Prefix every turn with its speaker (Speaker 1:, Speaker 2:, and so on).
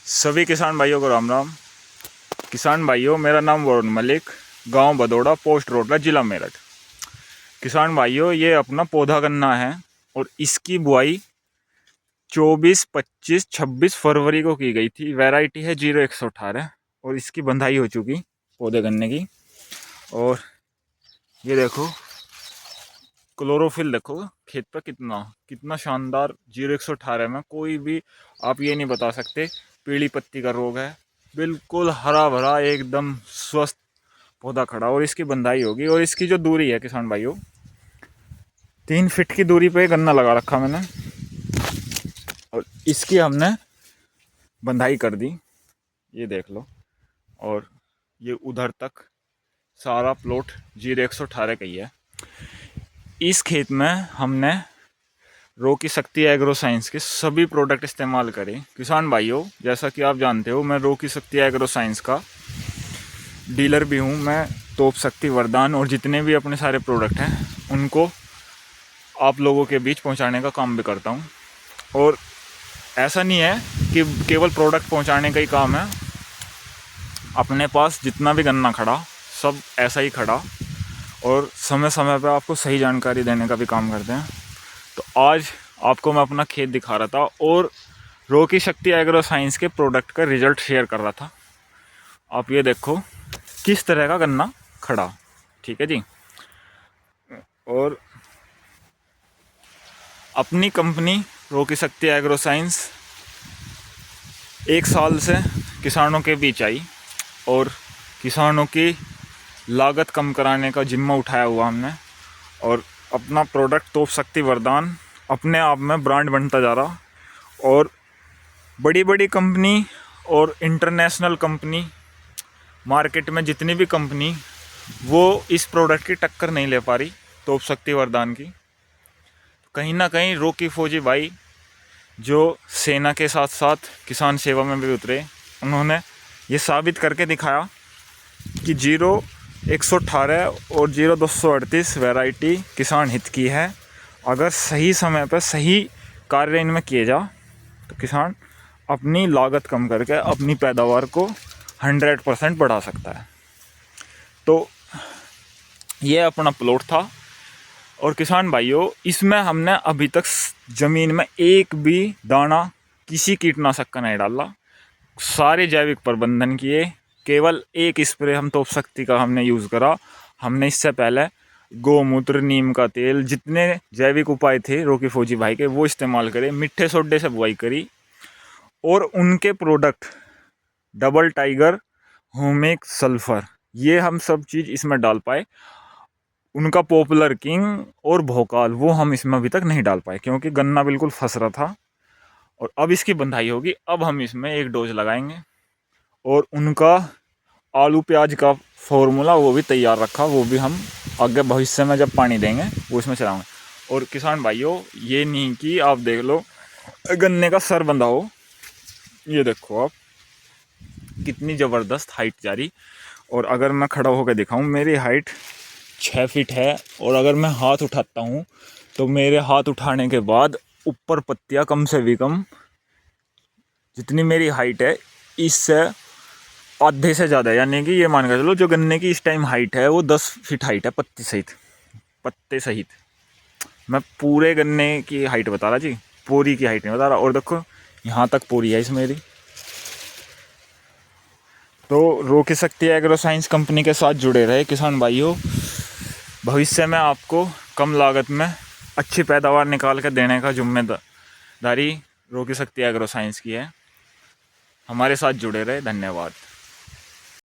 Speaker 1: सभी किसान भाइयों को राम राम। किसान भाइयों, मेरा नाम वरुण मलिक, गांव बदौड़ा, पोस्ट रोडला, जिला मेरठ। किसान भाइयों, ये अपना पौधा गन्ना है और इसकी बुआई 24, 25, 26 फरवरी को की गई थी। वैरायटी है 0118 और इसकी बंधाई हो चुकी पौधे गन्ने की। और ये देखो, क्लोरोफिल देखो खेत पर कितना कितना शानदार। 0118 में कोई भी आप ये नहीं बता सकते पीली पत्ती का रोग है। बिल्कुल हरा भरा एकदम स्वस्थ पौधा खड़ा। और इसकी बंधाई होगी। और इसकी जो दूरी है किसान भाइयों, 3 फीट की दूरी पे गन्ना लगा रखा मैंने और इसकी हमने बंधाई कर दी। ये देख लो। और ये उधर तक सारा प्लॉट 0118 का ही है। इस खेत में हमने रॉकी शक्ति एग्रो साइंस के सभी प्रोडक्ट इस्तेमाल करें। किसान भाइयों, जैसा कि आप जानते हो, मैं रॉकी शक्ति एग्रो साइंस का डीलर भी हूँ। मैं तोप शक्ति, वरदान और जितने भी अपने सारे प्रोडक्ट हैं उनको आप लोगों के बीच पहुँचाने का काम भी करता हूँ। और ऐसा नहीं है कि केवल प्रोडक्ट पहुँचाने का ही काम है। अपने पास जितना भी गन्ना खड़ा सब ऐसा ही खड़ा और समय समय पर आपको सही जानकारी देने का भी काम करते हैं। तो आज आपको मैं अपना खेत दिखा रहा था और रॉकी शक्ति एग्रो साइंस के प्रोडक्ट का रिजल्ट शेयर कर रहा था। आप ये देखो किस तरह का गन्ना खड़ा, ठीक है जी। और अपनी कंपनी रॉकी शक्ति एग्रो साइंस 1 साल से किसानों के बीच आई और किसानों की लागत कम कराने का जिम्मा उठाया हुआ हमने। और अपना प्रोडक्ट तोप शक्ति वरदान अपने आप में ब्रांड बनता जा रहा। और बड़ी बड़ी कंपनी और इंटरनेशनल कंपनी, मार्केट में जितनी भी कंपनी, वो इस प्रोडक्ट की टक्कर नहीं ले पा रही तोप शक्ति वरदान की। कहीं ना कहीं रॉकी फौजी भाई जो सेना के साथ साथ किसान सेवा में भी उतरे, उन्होंने ये साबित करके दिखाया कि 0118 और 0238 वैरायटी किसान हित की है। अगर सही समय पर सही कार्य इनमें किए जा तो किसान अपनी लागत कम करके अपनी पैदावार को 100% बढ़ा सकता है। तो ये अपना प्लॉट था। और किसान भाइयों, इसमें हमने अभी तक ज़मीन में एक भी दाना किसी कीटनाशक का नहीं डाला। सारे जैविक प्रबंधन किए। केवल एक स्प्रे हम तोप शक्ति का हमने यूज़ करा। हमने इससे पहले गोमूत्र, नीम का तेल, जितने जैविक उपाय थे रॉकी फौजी भाई के, वो इस्तेमाल करे। मिट्टे सोडे से बुआई करी और उनके प्रोडक्ट डबल टाइगर, होमिक, सल्फर, ये हम सब चीज़ इसमें डाल पाए। उनका पॉपुलर किंग और भोकाल वो हम इसमें अभी तक नहीं डाल पाए क्योंकि गन्ना बिल्कुल फंस रहा था। और अब इसकी बंधाई होगी। अब हम इसमें एक डोज लगाएंगे और उनका आलू प्याज का फॉर्मूला वो भी तैयार रखा। वो भी हम आगे भविष्य में जब पानी देंगे वो इसमें चलाएंगे। और किसान भाइयों, ये नहीं कि आप देख लो गन्ने का सर बंधा हो। ये देखो आप कितनी ज़बरदस्त हाइट जा रही। और अगर मैं खड़ा होकर दिखाऊं, मेरी हाइट 6 फीट है। और अगर मैं हाथ उठाता हूं तो मेरे हाथ उठाने के बाद ऊपर पत्तियां कम से भी कम, जितनी मेरी हाइट है इससे आधे से ज़्यादा, यानी कि ये मान के चलो जो गन्ने की इस टाइम हाइट है वो 10 फीट हाइट है पत्ती सहित, पत्ते सहित। मैं पूरे गन्ने की हाइट बता रहा जी, पूरी की हाइट नहीं बता रहा। और देखो यहाँ तक पूरी है इस मेरी। तो रॉकी शक्ति एग्रो साइंस कंपनी के साथ जुड़े रहे किसान भाइयों। भविष्य में आपको कम लागत में अच्छी पैदावार निकाल कर देने का जिम्मेदारी रॉकी शक्ति एग्रो साइंस की है। हमारे साथ जुड़े रहे। धन्यवाद।